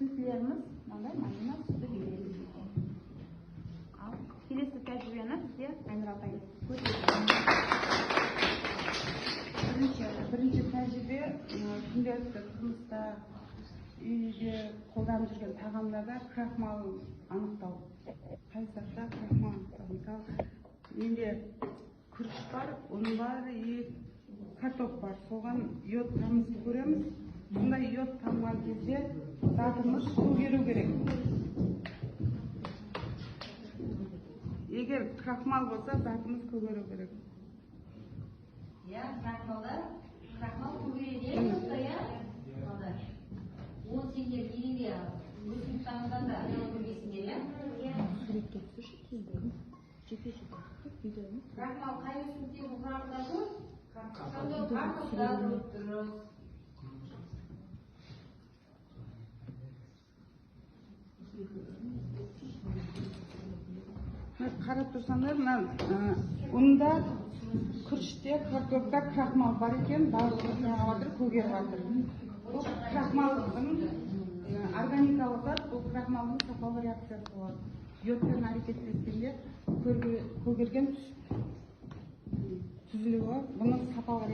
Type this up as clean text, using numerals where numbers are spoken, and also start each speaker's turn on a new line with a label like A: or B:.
A: Түсініктеріміз мынандай мадина сүті береді. Ал келесі тәжірибені бізде Айнұр апай көрсетеді. Бірінші тәжірибе күнделікті тұрмыста үйде қолданып жүрген тағамдарда крахмал анықтау. Қай затта крахмал анықтау. Мысалы, менде күріш бар, оның бар, картоп бар. Соған йод тамызын көреміз. Сондай йод тамған кезде затымыз көгеру керек. Егер крахмал болса, затымыз көгеру керек.
B: Крахмал көгереді, ол сендер кейде өсіп таңыздан да көргесіңдер,
A: Суретке түсірші кейді.
B: крахмал қай өсімдіктегі құрамында тұр? Картопта дұрыс.
A: Қарап тұрсаңдар, ұнда, күріште, картопта крахмал бар екен, барлығы неғаватыр, көгеріп жатыр. Бұл крахмалдың органикалық зат, бұл крахмалдың сапалы реакциясы болады. Йодпен әрекеттескенде көгерген түзілуі бұның сапалы